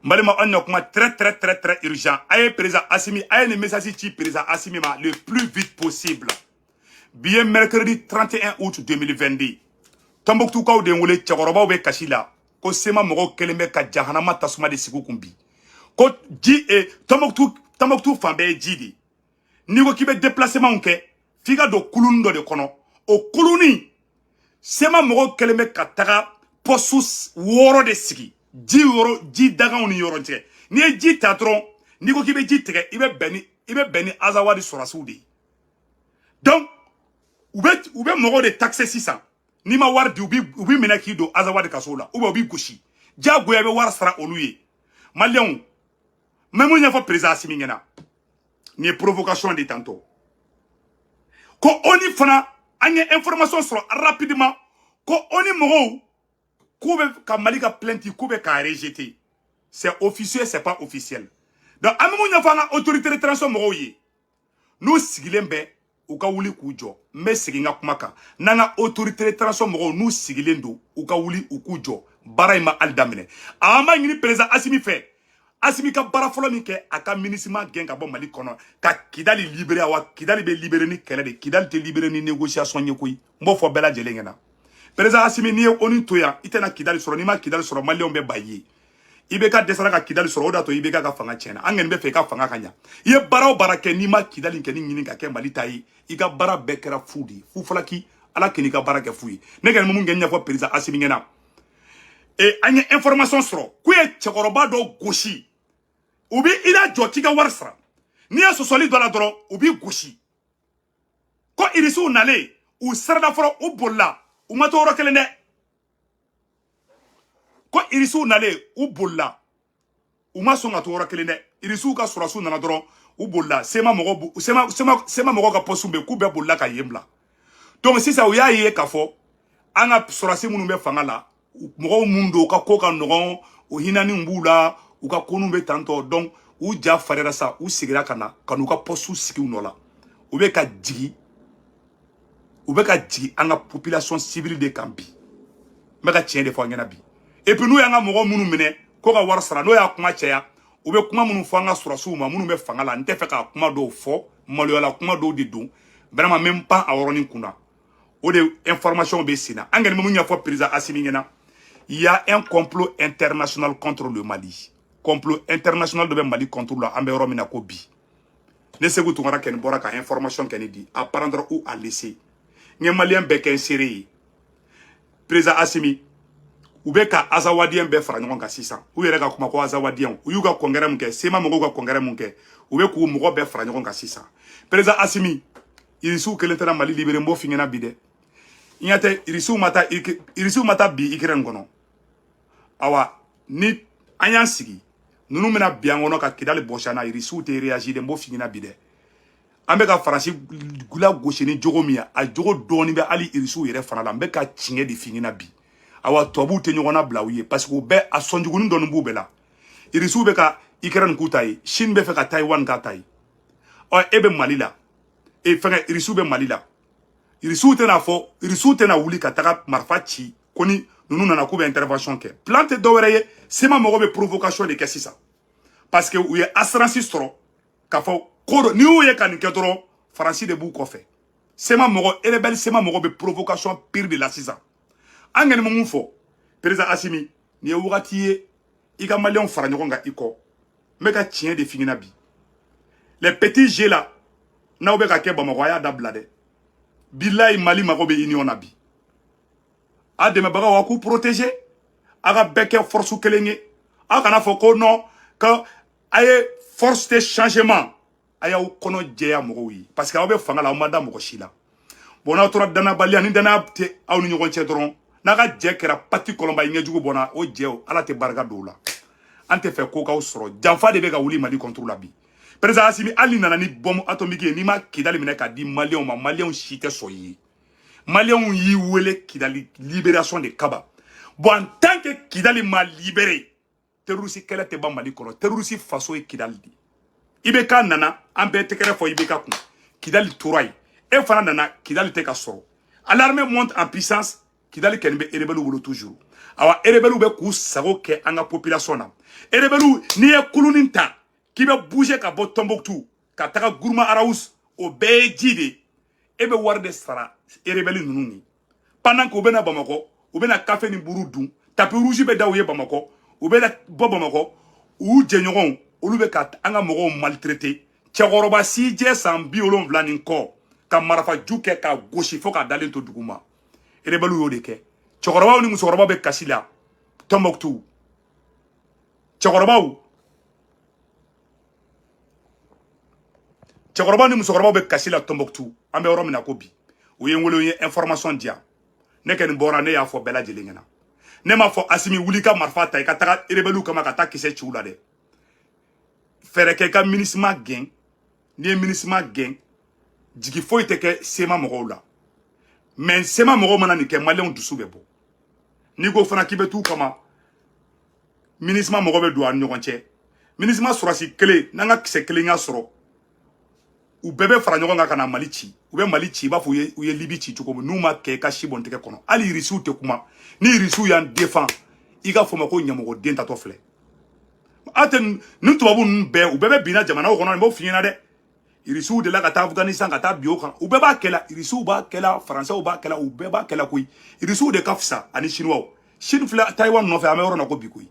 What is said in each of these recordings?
Malima on a très urgent. Aye président Assimi, aye le message ci président Assimi le plus vite possible. Bien mercredi 31 août 2022. Tombouctou kaw de wole tchakoroba be kashila. Ko sema mogo keleme ka jahanama tasuma de sigu kumbi. Ko ji e Tombouctou fambe jidi. Ni ko kibe déplacement ke figa do kulundo de kono. O kuluni sema mogo keleme ka taga posus woro de sigi. Ji woro ji daga oni yoro tege. Ni e ji tatron ni ko kibe ji tege ibe beni azawadi sorasudi. Donc ube mogo de taxe 600. Ni ma war di ubi menaki do azawadi kasola ubi gushi jago yabe war sara oluye malion même nya fa président Assimi ngena ni provocation de tantôt ko oni fana anya information sur rapidement ko oni mogo koube ka malika plainte koube ka rejeté c'est officiel c'est pas officiel donc amu nya fa na autorité de transport mogo yi nous sigilembe ou ka wuli ku jo me siginga kumaka nanga autorité de transport mogo nous sigilendo ou ka wuli u ku jo baraima aldamine ama ngini président Assimi fait Assimi ka bara folo mi ke aka ministre genga bo Mali kono ka Kidali libéré wa Kidali be libéré ni kele de Kidali te libéré ni négociation nyekoy mbo fo bela jelengena président Assimi ni oni toya itena Kidali soro ni ma Kidali soro Mali on be bayi ibeka desara ka Kidali soro oda to ibeka ka fanga chena angen be fe ka fanga kanya ye bara barake ni ma Kidali ke ni nyini ka ke Mali tayi ika bara bekera fudi fu falaki ala keni ka bara ke fuyi ne ga mu ngenya fo président Assimi ngena et anya information soro ku e chekoroba do goshi ubi ila joti ka warsra ni ya sosoli do la doro ubi goshi ko irisu nale u sarda foro u bolla u matoro kelene ko irisu nale u bolla u masonga toro kelene irisu ka surasu nana doro u bolla sema mogo ka posumbe ku be bolla ka yemla donc si ça uya ye ka fo anga surasi munu be fangala mogo mundo ka koka nogon o hinani mbula u ka konu be tanto donc u ja farera sa u sigira kana kanu ka posu sigi unola u be ka jigi anga population civile de Kambi meka tien de fo ngena bi et puis nous yanga mogo munu mene ko ka war sara no ya kuma cheya u be kuma munu fo anga surasu ma munu be fangala nte fe ka kuma do fo malola kuma do de don vraiment même pas a woroni kuna o de information be sina angene mu nya fo président Assimi ngena il y a un complot international contre le Mali. Complot international de Mali contre le Ambero Minakobi. Ne se vous tournera qu'une bonne information qu'elle dit, à prendre ou à laisser. N'y a malien bec inséré. Président Assimi, ou beka Azawadien be frangon ka 600. Ou yere ka kuma ko Azawadien, ou yuga kongere munke, sema mogo ka kongere munke, ou be ku mogo be frangon ka 600. Président Assimi, il sou que l'État Mali libéré mo fingena bide. Inyate irisu mata bi ikiren gono. Awa ni anyan sigi nunu mena biangono ka Kidali boshana irisu te réagir de mo fingina bide. Ambe ka faransi gula gauche ni jogo miya a jogo doni be ali irisu yere fana la mbe ka chinge di fingina bi. Awa tobu te nyogona blawiye parce que be a sonjugunu donu bube la. Irisu be ka ikiren kutai, Shin be fe ka Taiwan ka tai. O ebe Mali la. E fenge irisu be Mali la. Irisu tena wuli ka taga marfachi koni nunu nana kube intervention ke plante dowereye sema mogo be provocation de kesisa parce que uye assurance stro ka fo kodo ni uye kan kedro franci de bu kofe sema mogo elebel sema mogo be provocation pire de la sisa angene mo fo président Assimi ni wugati ye ika malion faranyo nga iko meka tien de fingina bi les petits jeux là na obe ka ke ba mo ya da blade billahi Mali mako be union nabi ademe baga wa ku protéger aga beke force kelenge aga na foko non que aye force de changement aya u kono jeya moko wi parce que abe fanga la manda moko shila bona tora dana bali ani dana te aw ni nyogon che dron naga je kera pati kolomba ngejugo bona o jeo ala te barga doula ante fe ko ka usro janfa de be ga wuli Mali contre la bi président Assimi ali nana ni bombe atomique ni ma Kidali mine ka di Malion chite soyi Malion yi wele Kidali libération de Kaba bon en tant que Kidali m'a libéré terroriste kele te ba Mali kono terroriste faso e Kidali di ibeka nana ambe tekere fo ibeka kun Kidali touray e fana nana Kidali te ka soro l'armée monte en puissance Kidali kenbe erebelu wolo toujours awa erebelu be ku sago ke anga population na e rebelu ni ye kulunin ta k'i bɛ bouger ka bɔ Tombouctou ka taga Gourma Araous o bɛɛ ye ji de e bɛ wari de sara e rebelle ninnu ni pendant que u bɛna Bamako u bɛna café ni buru dun tapis rouge bɛ da u ye Bamako u bɛna bɔ Bamako u jɛɲɔgɔnw olu bɛ ka an ka mɔgɔw maltraiter cɛkɔrɔba si jɛ san 70 ni kɔ ka marafaju kɛ ka gosi fo ka dalen to duguma rebelle y'o de kɛ cɛkɔrɔbaw ni musokɔrɔbaw bɛ kasi la Tombouctou cɛkɔrɔbaw ni musokɔrɔbaw bɛ kasi la Tombouctou an bɛ yɔrɔ min na ko bi u ye n wele u ye information di yan ne kɛ nin bɔra ne y'a fɔ bɛɛ lajɛlen ɲɛna ne m'a fɔ Asimi wuli ka marifa ta i ka taga rebelle kama ka taa kisɛ ci u la dɛ fɛrɛ kɛ i ka MINUSMA gɛn n'i ye MINUSMA gɛn jigi foyi tɛ kɛ SEMA mɔgɔw la mais SEMA mɔgɔw mana nin kɛ maliyɛnw dusu bɛ bɔ n'i ko fana k'i bɛ t'u kama MINUSMA mɔgɔ bɛ don a ni ɲɔgɔn cɛ MINUSMA sɔrɔsi kelen n'an ka kisɛ kelen y'a sɔrɔ u bɛɛ bɛ fara ɲɔgɔn kan ka na Mali ci u bɛ Mali ci i b'a fɔ u ye Libi ci cogo min n'u ma kɛ i ka si bɔn tigɛ kɔnɔ hali irisiw tɛ kuma ni irisiw y'an défend i ka fɔ ma ko ɲamɔgɔ den tatɔ filɛ a tɛ nin tubabu ninnu bɛɛ u bɛɛ bɛ binna jamanaw kɔnɔ nin b'o f'i ɲɛna dɛ irisiw de la ka taa Afghanistan ka taa bin o kan u bɛɛ b'a kɛla irisiw b'a kɛla faransɛw b'a kɛla u bɛɛ b'a kɛla koyi irisiw de ka fisa ani chinois Chine filɛ Taïwan nɔfɛ an bɛ yɔrɔ na ko bi koyi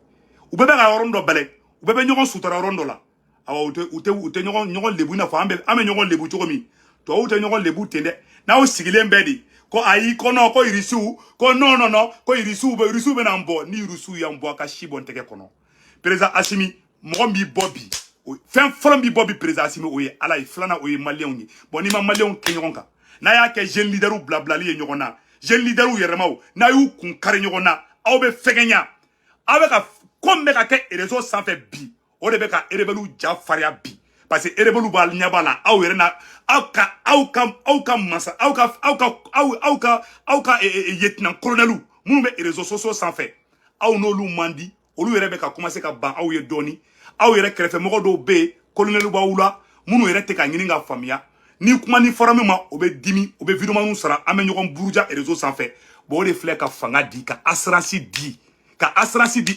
u bɛɛ bɛ ka yɔrɔnin dɔ bɛlɛ u bɛɛ bɛ ɲɔgɔn sutura yɔrɔnin dɔ la awa u tɛ ɲɔgɔn lebu i n'a fɔ an bɛ ɲɔgɔn lebu cogo min tubabuw tɛ ɲɔgɔn lebu ten dɛ n'aw sigilen bɛɛ de ko ayi ko non ko irisiw ko non ko irisiw bɛ n'an bɔ ni irisiw y'an bɔ a ka si bɔn tɛgɛ kɔnɔ président Assimi mɔgɔ b'i bɔ bi fɛn fɔlɔ b'i bɔ bi président Assimi o ye Ala ye filanan o ye maliyɛnw ye bon n'i ma maliyɛnw kɛ ɲɔgɔn kan n'a y'a kɛ jeune leaderw bilabilali ye ɲɔgɔn na jeune leaderw yɛrɛmaw n'a y'u kun kari ɲɔgɔn na aw bɛ fɛgɛnya aw bɛ ka ko min bɛ ka kɛ réseau sanfɛ bi o de bɛ ka rebelle ja farinya bi parce que rebelle b'a ɲɛ b'a la aw yɛrɛ na aw ka masa aw ka lieutenant colonel minnu bɛ réseaux sociaux sanfɛ aw n'olu man di olu yɛrɛ bɛ ka commencer ka ban aw ye dɔɔni aw yɛrɛ kɛrɛfɛmɔgɔ dɔw bɛ yen colonel b'aw la minnu yɛrɛ tɛ ka ɲini ka faamuya ni kuma ni fɔra min ma o bɛ dimi o bɛ vidéo sara an bɛ ɲɔgɔn buruja réseau sanfɛ bon o de filɛ ka fanga di ka assurance di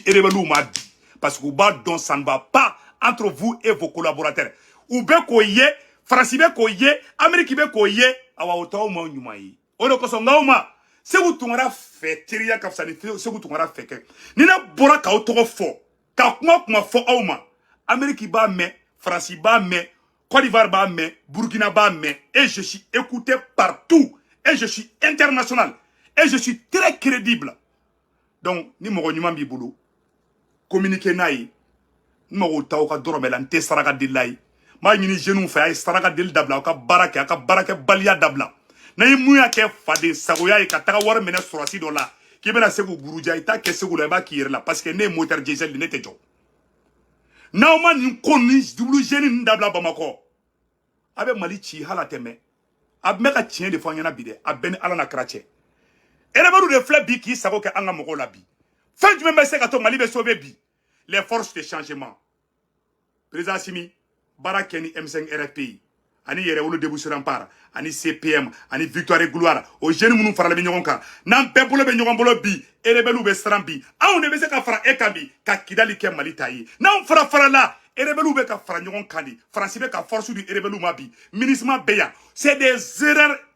rebelle ma bi parce que b'a dɔn ça ne va pas entre vous et vos collaborateurs u bɛ k'o ye Faransi bɛ k'o ye Amérique bɛ k'o ye awa o t'aw ma ɲuman ye o de kosɔn n'aw ma Segu Tunkara fɛ teriya ka fisa ni Segu Tunkara fɛ kɛ ni ne bɔra k'aw tɔgɔ fɔ ka kuma fɔ aw ma Amérique b'a mɛn Faransi b'a mɛn Côte d'Ivoire b'a mɛn Burkina b'a mɛn et je suis écouté partout et je suis international et je suis très crédible donc ni mɔgɔ ɲuman b'i bolo communiquer n'a ye n mago t'aw ka dɔrɔmɛ la n tɛ saraka deli la ye n b'a ɲini jeunes fɛ a ye saraka deli dabila aw ka baara kɛ a ka baarakɛbaliya dabila n'a ye mun y'a kɛ faden sagoya ye ka taga wari minɛ sɔrɔsi dɔ la k'i bɛna Segu buruja i t'a kɛ Segu la i b'a k'i yɛrɛ la parce que ne ye moteur diesel de ne tɛ jɔ n'aw ma nin ko ni double jeune ninnu dabila Bamakɔ a bɛ Mali ci hali a tɛ mɛn a bɛ ka tiɲɛ de fɔ an ɲɛna bi dɛ a bɛɛ ni Ala n'a kira cɛ rebelle de filɛ bi k'i sago kɛ an ka mɔgɔw la bi fɛn jumɛn bɛ se ka to Mali bɛ sauver bi les forces de changement président Assimi baara kɛ ni M5 RFPI ani yɛrɛwolo débouché rempart ani CPM ani Victoire et Gloire o jeunes minnu farala bɛ ɲɔgɔn kan n'an bɛɛ bolo bɛ ɲɔgɔn bolo bi rebelle bɛ siran bi anw de bɛ se ka fara e kan bi ka Kidali kɛ Mali ta ye n'anw farala rebelle bɛ ka fara ɲɔgɔn kan di Faransi bɛ ka force du rebelle ma bi MINUSMA bɛ yan c'est des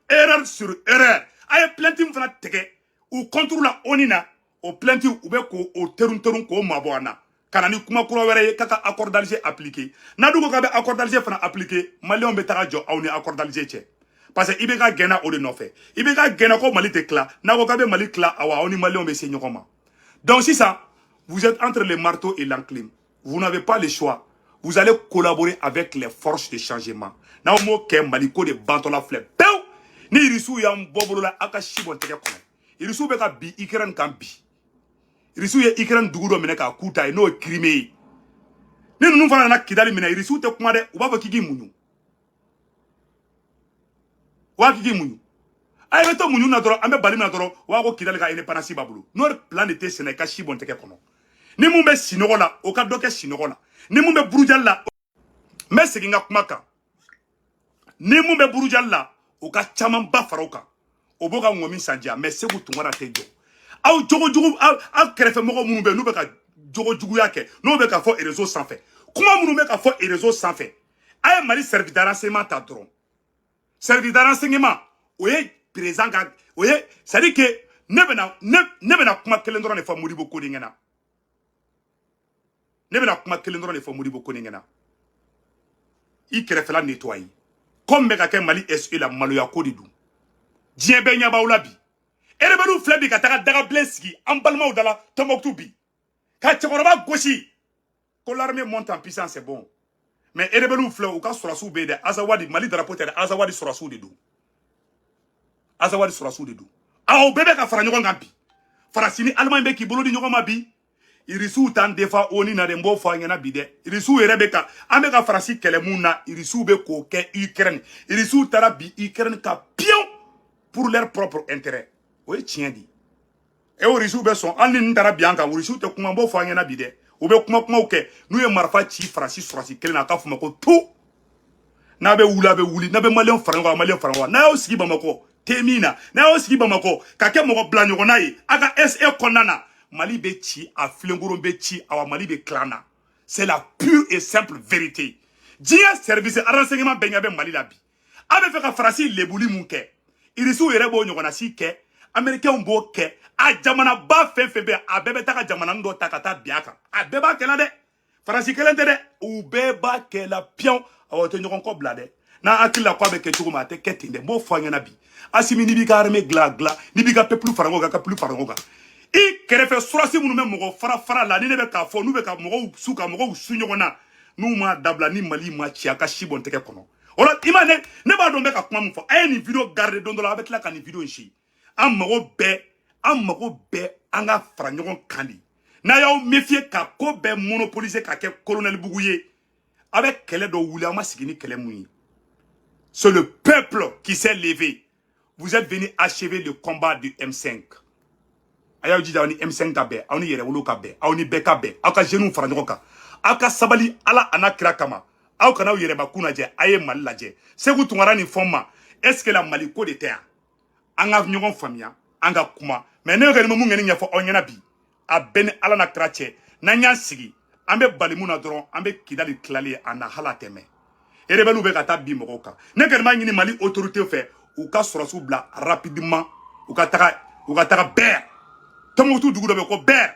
erreurs sur erreurs a ye plainte min fana tigɛ u contre la ONU na o plainte u bɛ k'o terun k'o mabɔ an na kana ni kuma kura wɛrɛ ye k'a ka accord d'Alger appliqué n'a dun ko k'a bɛ accord d'Alger fana appliqué maliyɛnw bɛ taga jɔ aw ni accord d'Alger cɛ parce que i bɛ ka gɛnna o de nɔfɛ i bɛ ka gɛnna ko Mali tɛ tila n'a ko k'a bɛ Mali tila awa aw ni maliyɛnw bɛ se ɲɔgɔn ma donc sisan vous êtes entre le marteau et l'enclume vous n'avez pas le choix vous allez collaborer avec les forces de changement n'aw m'o kɛ Mali ko de bantɔla filɛ pewu ni irisiw y'an bɔ bolo la aw ka si bɔn tɛgɛ kɔnɔ irisiw bɛ ka bi Ukraine kan bi irisiw ye Ukraine dugu dɔ minɛ k'a k'u ta ye n'o ye Crimée ye ni ninnu fana nana Kidali minɛ irisiw tɛ kuma dɛ u b'a fɔ k'i k'i muɲu u b'a fɔ k'i k'i muɲu a ye bɛ to muɲu na dɔrɔn an bɛ bali min na dɔrɔn u b'a ko Kidali ka indépendance b'a bolo n'o plan de tɛ senna i ka si bɔn tɛgɛ kɔnɔ ni mun bɛ sinɔgɔ la o ka dɔ kɛ sinɔgɔ la ni mun bɛ burujali la n bɛ segin n ka kuma kan ni mun bɛ burujali la o ka caman ba fara o kan o b'o ka ŋɔmi sandiya mais Segu Tunkara tɛ jɔ aw jogo aw kɛrɛfɛ mɔgɔ minnu bɛ n'u bɛ ka jogo juguya ke no be ka fo réseau sans fait kuma munu be ka fo réseau sans fait ay mali service de renseignement ta dron service de renseignement oye président ga oye ça dit que ne bena kuma kelen dron ne fa Modibo ko ngena ne bena kuma kelen dron ne fa Modibo ko ngena i kere la nettoyer comme be ka ke mali SE la maloya ko di du dien be nya ba ulabi erebelu flebi ka taga daga blesski en balma dala Tombouctou bi ka tchekoroba goshi ko l'armée monte en puissance c'est bon mais erebelu fle ou ka sorasu be de Azawadi Mali drapeau de Azawadi sorasu de do Azawadi sorasu de do aw bebe ka fara nyogon gambi farasini allemand be ki bolo di nyogon mabi irisu tan defa oni na de mbo fa ngena bi de irisu erebeka ambe ka farasi kelemuna irisu be ko ke Ukraine irisu tarabi Ukraine ka pion pour leur propre intérêt oui tien di e o risu be son an ni ndara bianka o risu te kuma bo fa ngena bi de o be kuma oke nu e marfa chi francis francis kele na ka fuma ko tout na be wuli na be malien frango na o sigi bamako temina na o sigi bamako ka ke mo bla nyogo na yi aka SE konana Mali be chi a flengoro be chi awa Mali be klana c'est la pure et simple vérité dia service renseignement benga be Mali la bi abe fe ka francis lebuli munke irisu yere bo nyogo na si ke Américain bo ke a jamana ba fefebe a bebe taka jamana ndo takata biaka a beba kela de farasi kelente de u beba kela pion awote nyokon ko blade na akila kwa be ke chukuma te ketinde bo fanya na bi asimi ni bi ka arme gla ni bi ka peuple farango ka plus farango ka I kerefe surasi munu me mogo fara la ni ne be ka fo nu be ka mogo suka mogo su nyokona nu ma dabla ni Mali ma chia ka shibon teke kono ora imane ne ba don be ka kuma mu fo ay ni video garder don la avec la kan video nshi an mago bɛɛ an ka fara ɲɔgɔn kan de n'a y'aw méfier ka ko bɛɛ monopoliser ka kɛ colonel Bugu ye a bɛ kɛlɛ dɔ wuli an ma sigi ni kɛlɛ mun ye c'est le peuple qui s'est levé vous êtes venu achever le combat du M5 a y'aw jija aw ni M5 ka bɛn aw ni yɛrɛwolo ka bɛn aw ni bɛɛ ka bɛn aw ka jeunes fara ɲɔgɔn kan aw ka sabali Ala ana kira kama aw kana aw yɛrɛbakun lajɛ a ye Mali lajɛ Sékou Tounkara ni fɛnw ma est-ce que la Mali ko de tɛ yan an ka ɲɔgɔn faamuya an ka kuma mais ne ka ni mun ngeni ɲɛfɔ aw ɲɛna bi a bɛɛ ni Ala na kira cɛ n'an y'an sigi an bɛ bali mun na dɔrɔn an bɛ Kidali tilali a na hala tɛmɛ rebelle bɛ ka taa bi mɔgɔw kan ne kɔni b'a ɲini Mali autorité fɛ u ka sɔrɔsiw bila rapidement u ka taga bɛɛ Tombouctou dugu dɔ bɛ ko bɛɛ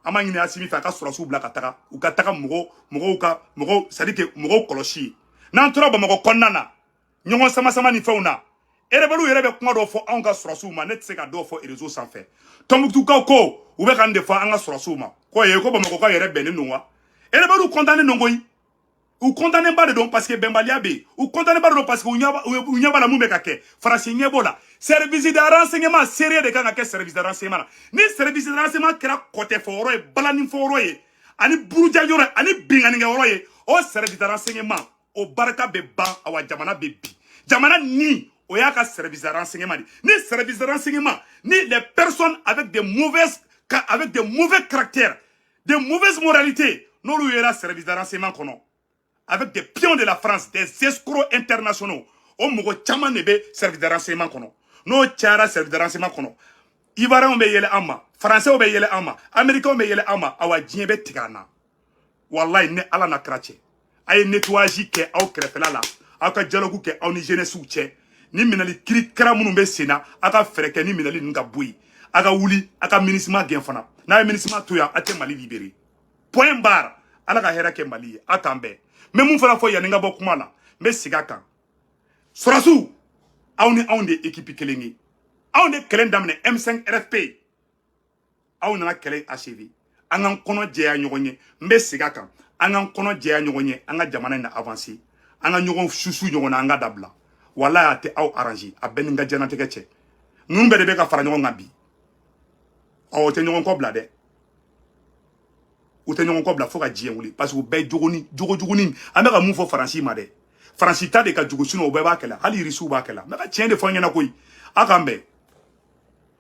an b'a ɲini Asimi fɛ a ka sɔrɔsiw bila ka taga u ka taga mɔgɔw c'est à dire que mɔgɔw kɔlɔsi n'an tora Bamakɔ kɔnɔna na ɲɔgɔn sama ni fɛnw na rebelle yɛrɛ bɛ kuma dɔ fɔ anw ka sɔrɔsiw ma ne tɛ se ka dɔw fɔ réseau sanfɛ Tombouctou kaw ko u bɛ ka nin de fɔ an ka sɔrɔsiw ma ko ye ko Bamakɔ ka yɛrɛ bɛnnen don wa rebelle condamné non koyi u condamné ba de don parce que bɛnbaliya bɛ yen u condamné ba de don parce que u ɲɛ b'a la mun bɛ ka kɛ farasi ɲɛ b'o la service de renseignement sérieux de kan ka kɛ service de renseignement na ni service de renseignement kɛra kɔtɛfɔyɔrɔ ye balaninfɔyɔrɔ ye ani burujayɔrɔ ani binganikɛyɔrɔ ye o service de renseignement o barika bɛ ban awa jamana bɛ bi jamana ni o y'a ka service de renseignement ni service de renseignement ni les personnes avec des mauvais caractères des mauvaises moralités n'olu yera service de renseignement kɔnɔ avec des pions de la France des escrocs internationaux o mɔgɔ caman de bɛ service de renseignement kɔnɔ n'o cayara service de renseignement kɔnɔ Ivoiriens bɛ yɛlɛ an ma Français bɛ yɛlɛ an ma Américains bɛ yɛlɛ an ma awa diɲɛ bɛ tigɛ an na walayi ni Ala na kira cɛ a ye nettoyage kɛ aw kɛrɛfɛla la aw ka dialogue kɛ aw ni jeunesse cɛ ni minali kiri kɛra minnu bɛ sen na a ka fɛrɛ kɛ ni minali ninnu ka bɔ yen a ka wuli a ka MINUSMA gɛn fana n'a ye MINUSMA to yan a tɛ Mali libérer point barre Ala ka hɛrɛ kɛ Mali ye a k'an bɛn mais mun fana fɔ yanni n ka bɔ kuma la n bɛ segin a kan sɔrɔsiw aw ni anw de équipe kelen ye anw de kɛlɛ daminɛ M5 RFP aw nana kɛlɛ achever an k'an kɔnɔ jɛya ɲɔgɔn ye n bɛ segin a kan an k'an kɔnɔ jɛya ɲɔgɔn ye an ka jamana in na avancer an ka ɲɔgɔn susu ɲɔgɔn na an ka dabila walayi a tɛ aw arranger a bɛɛ ni n ka diɲɛlatigɛ cɛ ninnu bɛɛ de bɛ ka fara ɲɔgɔn kan bi o tɛ ɲɔgɔn kɔ bila dɛ u tɛ ɲɔgɔn kɔ bila fo ka diɲɛ wuli parce que u bɛɛ jogojugunin an bɛ ka mun fɔ Faransi ma dɛ Faransi ta de ka jugu sinon u bɛɛ b'a kɛla hali Irisiw b'a kɛla n bɛ ka tiɲɛ de fɔ an ɲɛna koyi a k'an bɛn